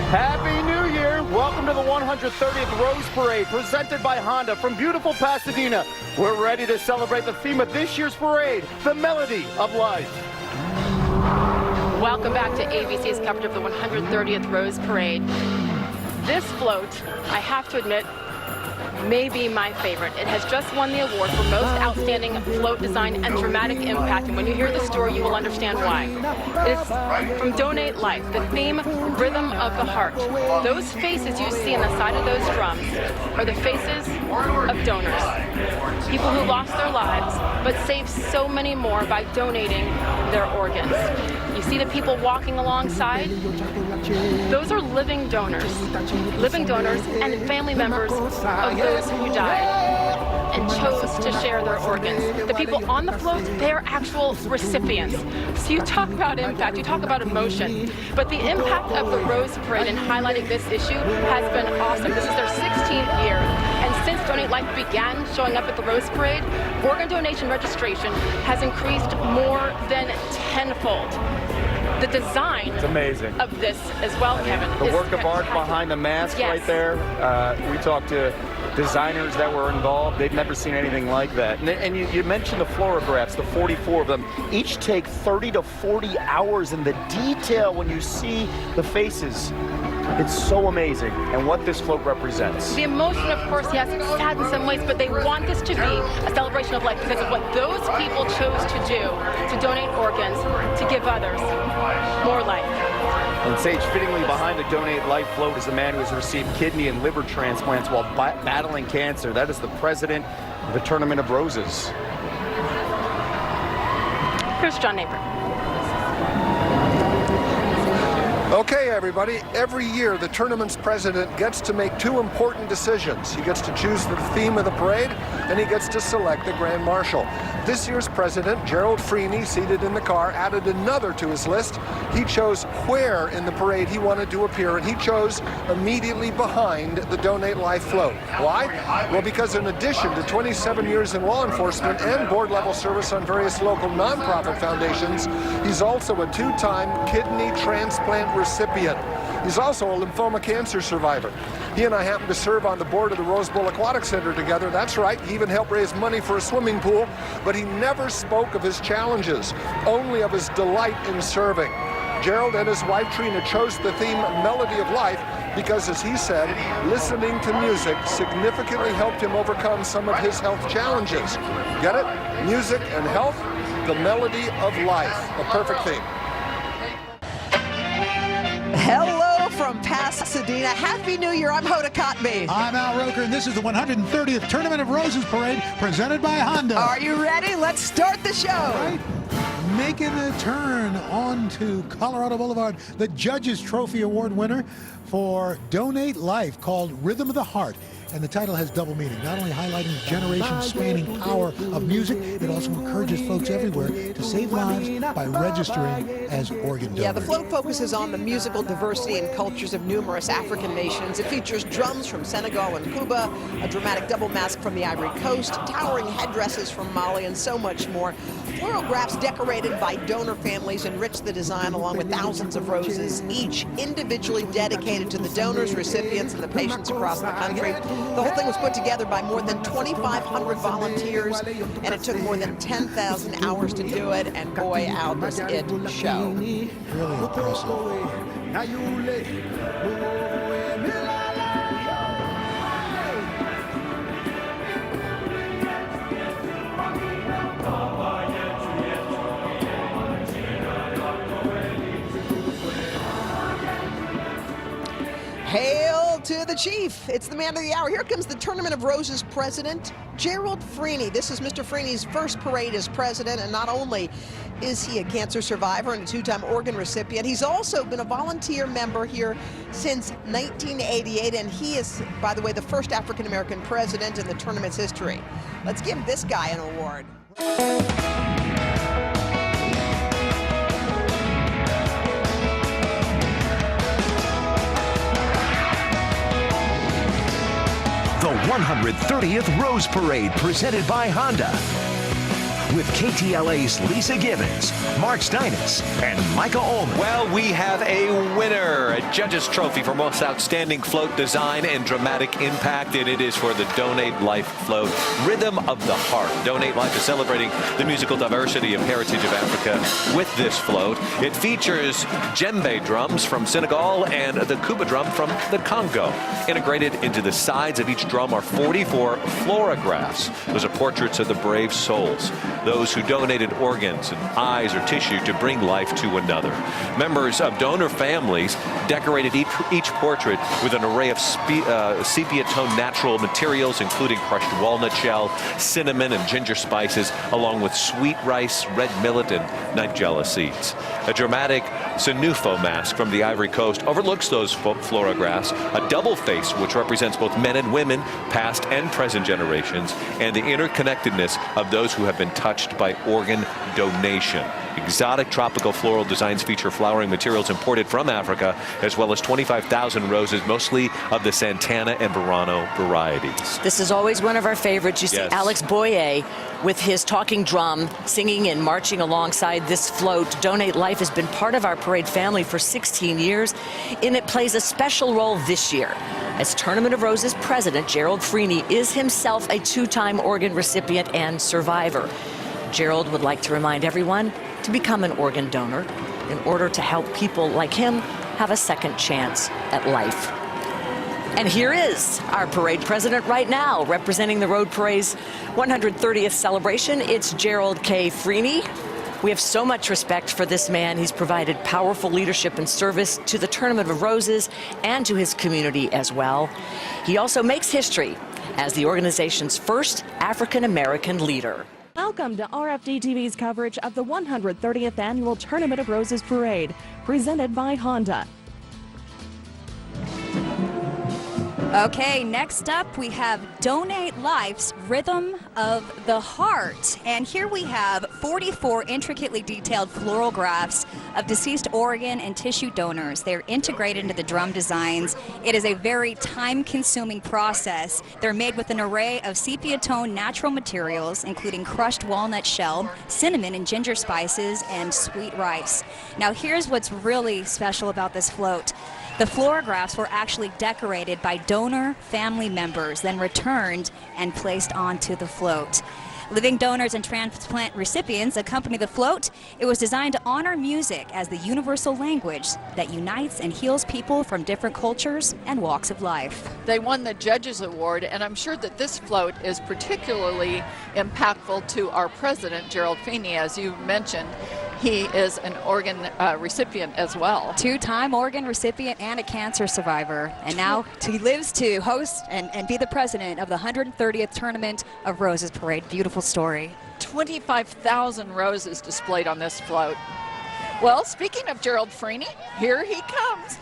Happy New Year! Welcome to the 130th Rose Parade, presented by Honda from beautiful Pasadena. We're ready to celebrate the theme of this year's parade, the melody of life. Welcome back to ABC's coverage of the 130th Rose Parade. This float, I have to admit, may be my favorite. It has just won the award for most outstanding float design and dramatic impact, and when you hear the story, you will understand why. It is from Donate Life, the theme, Rhythm of the Heart. Those faces you see on the side of those drums are the faces of donors. People who lost their lives, but saved so many more by donating their organs. You see the people walking alongside? Those are living donors and family members of those who died and chose to share their organs. The people on the float, they are actual recipients. So you talk about impact, you talk about emotion, but the impact of the Rose Parade in highlighting this issue has been awesome. This is their 16th year, and since Donate Life began showing up at the Rose Parade, organ donation registration has increased more than tenfold. The design of this as well, Kevin. The work of art behind the mask right there. We talked to designers that were involved. They've never seen anything like that. And you mentioned the fluorographs, the 44 of them. Each take 30 to 40 hours, and the detail when you see the faces, it's so amazing, and what this float represents. The emotion, of course, yes, it's sad in some ways, but they want this to be a celebration of life because of what those people chose to do, to donate organs, to give others more life. And Sage, fittingly behind the Donate Life float is a man who has received kidney and liver transplants while battling cancer. That is the president of the Tournament of Roses. Here's John Neighbor. Okay, everybody, every year the tournament's president gets to make two important decisions. He gets to choose the theme of the parade, and he gets to select the Grand Marshal. This year's president, Gerald Freeney, seated in the car, added another to his list. He chose where in the parade he wanted to appear, and he chose immediately behind the Donate Life float. Why? Well, because in addition to 27 years in law enforcement and board-level service on various local nonprofit foundations, he's also a two-time kidney transplant recipient. He's also a lymphoma cancer survivor. He and I happen to serve on the board of the Rose Bowl Aquatic Center together. That's right, he even helped raise money for a swimming pool, but he never spoke of his challenges, only of his delight in serving. Gerald and his wife Trina chose the theme Melody of Life because, as he said, listening to music significantly helped him overcome some of his health challenges. Get it? Music and health, the melody of life. A perfect theme. Hello from Pasadena. Happy New Year. I'm Hoda Kotb. I'm Al Roker, and this is the 130th Tournament of Roses Parade presented by Honda. Are you ready? Let's start the show. Right. Making a turn onto Colorado Boulevard, the Judges Trophy Award winner for Donate Life, called Rhythm of the Heart. And the title has double meaning, not only highlighting the generation-spanning power of music, it also encourages folks everywhere to save lives by registering as organ donors. Yeah, the float focuses on the musical diversity and cultures of numerous African nations. It features drums from Senegal and Cuba, a dramatic double mask from the Ivory Coast, towering headdresses from Mali, and so much more. Fluorographs decorated by donor families enrich the design, along with thousands of roses, each individually dedicated to the donors, recipients, and the patients across the country. The whole thing was put together by more than 2,500 volunteers, and it took more than 10,000 hours to do it, and boy, how does it show. Really impressive. Hail to the chief. It's the man of the hour. Here comes the Tournament of Roses president, Gerald Freeney. This is Mr. Freeney's first parade as president, and not only is he a cancer survivor and a two-time organ recipient, he's also been a volunteer member here since 1988, and he is, by the way, the first African-American president in the tournament's history. Let's give this guy an award. The 130th Rose Parade presented by Honda. With KTLA's Lisa Gibbons, Mark Steinis, and Micah Ullman. Well, we have a winner, a Judges Trophy for Most Outstanding Float Design and Dramatic Impact, and it is for the Donate Life float, Rhythm of the Heart. Donate Life is celebrating the musical diversity of heritage of Africa with this float. It features djembe drums from Senegal and the kuba drum from the Congo. Integrated into the sides of each drum are 44 floragraphs. Those are portraits of the brave souls, those who donated organs and eyes or tissue to bring life to another. Members of donor families decorated each portrait with an array of sepia-tone natural materials, including crushed walnut shell, cinnamon and ginger spices, along with sweet rice, red millet, and nigella seeds. A dramatic Senufo mask from the Ivory Coast overlooks those floragraphs, a double face which represents both men and women, past and present generations, and the interconnectedness of those who have been touched by organ donation. Exotic tropical floral designs feature flowering materials imported from Africa, as well as 25,000 roses, mostly of the Santana and Verano varieties. This is always one of our favorites. You see Alex Boye with his talking drum, singing and marching alongside this float. Donate Life has been part of our parade family for 16 years, and it plays a special role this year. As Tournament of Roses president, Gerald Freeney is himself a two-time organ recipient and survivor. Gerald would like to remind everyone to become an organ donor in order to help people like him have a second chance at life. And here is our parade president right now, representing the Road Parade's 130th celebration. It's Gerald K. Freeney. We have so much respect for this man. He's provided powerful leadership and service to the Tournament of Roses and to his community as well. He also makes history as the organization's first African-American leader. Welcome to RFD TV's coverage of the 130th Annual Tournament of Roses Parade, presented by Honda. Okay, next up we have Donate Life's Rhythm of the Heart. And here we have 44 intricately detailed floral grafts of deceased organ and tissue donors. They're integrated into the drum designs. It is a very time-consuming process. They're made with an array of sepia-tone natural materials, including crushed walnut shell, cinnamon and ginger spices, and sweet rice. Now here's what's really special about this float. The floragraphs were actually decorated by donor family members, then returned and placed onto the float. Living donors and transplant recipients accompany the float. It was designed to honor music as the universal language that unites and heals people from different cultures and walks of life. They won the Judges Award, and I'm sure that this float is particularly impactful to our president, Gerald Freeney, as you mentioned. He is an organ recipient as well. Two-time organ recipient and a cancer survivor. And now he lives to host and be the president of the 130th Tournament of Roses Parade. Beautiful story. 25,000 roses displayed on this float. Well, speaking of Gerald Freeney, here he comes.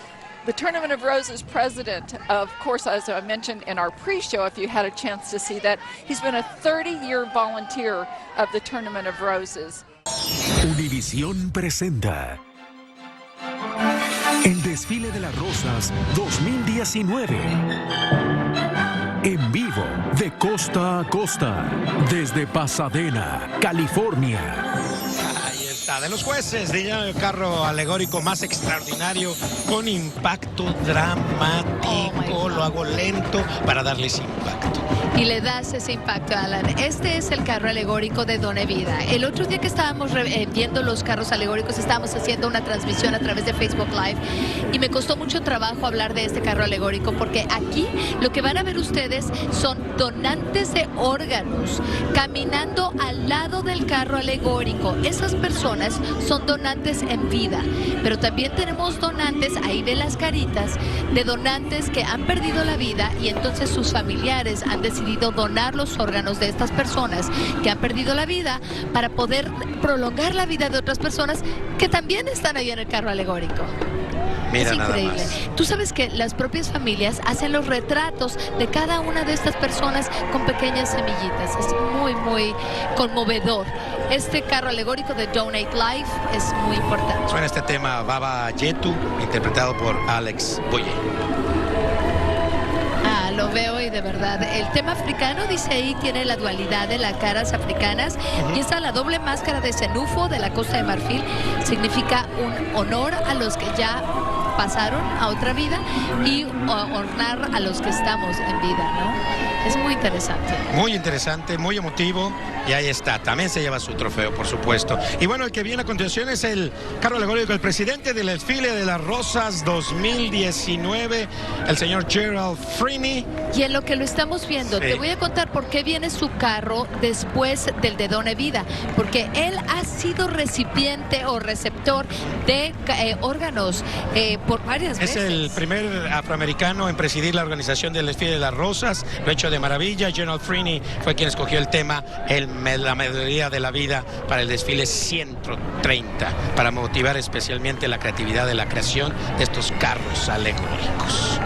The Tournament of Roses president, of course, as I mentioned in our pre-show, if you had a chance to see that, he's been a 30-year volunteer of the Tournament of Roses. Univisión presenta el Desfile de las Rosas 2019. En vivo, de costa a costa, desde Pasadena, California. Ahí está, de los jueces, diría el carro alegórico más extraordinario, con impacto dramático. Lo hago lento para darles impacto. Y le das ese impacto, Alan. Este es el carro alegórico de Done Vida. El otro día que estábamos viendo los carros alegóricos, estábamos haciendo una transmisión a través de Facebook Live y me costó mucho trabajo hablar de este carro alegórico porque aquí lo que van a ver ustedes son donantes de órganos caminando al lado del carro alegórico. Esas personas son donantes en vida, pero también tenemos donantes, ahí ven las caritas, de donantes que han perdido la vida y entonces sus familiares han decidido donar los órganos de estas personas que han perdido la vida para poder prolongar la vida de otras personas que también están ahí en el carro alegórico. Mira, es increíble. Nada más. Tú sabes que las propias familias hacen los retratos de cada una de estas personas con pequeñas semillitas. Es muy, muy conmovedor. Este carro alegórico de Donate Life es muy importante. Suena este tema Baba Yetu, interpretado por Alex Boye. Lo veo y de verdad, el tema africano dice ahí tiene la dualidad de las caras africanas y esta la doble máscara de Senufo de la Costa de Marfil significa un honor a los que ya pasaron a otra vida y honrar a los que estamos en vida, ¿no? Es muy interesante, muy emotivo, y ahí está, también se lleva su trofeo, por supuesto. Y bueno, el que viene a continuación es el carro alegórico, el presidente del desfile de las Rosas 2019, el señor Gerald Freeney. Y en lo que lo estamos viendo, te voy a contar por qué viene su carro después del de Done Vida, porque él ha sido recipiente o receptor de órganos por varias veces. Es el primer afroamericano en presidir la organización del desfile de las Rosas, lo ha hecho de maravilla. Gerald Freeney fue quien escogió el tema, la melodía de la vida, para el desfile 130, para motivar especialmente la creatividad de la creación de estos carros alegóricos.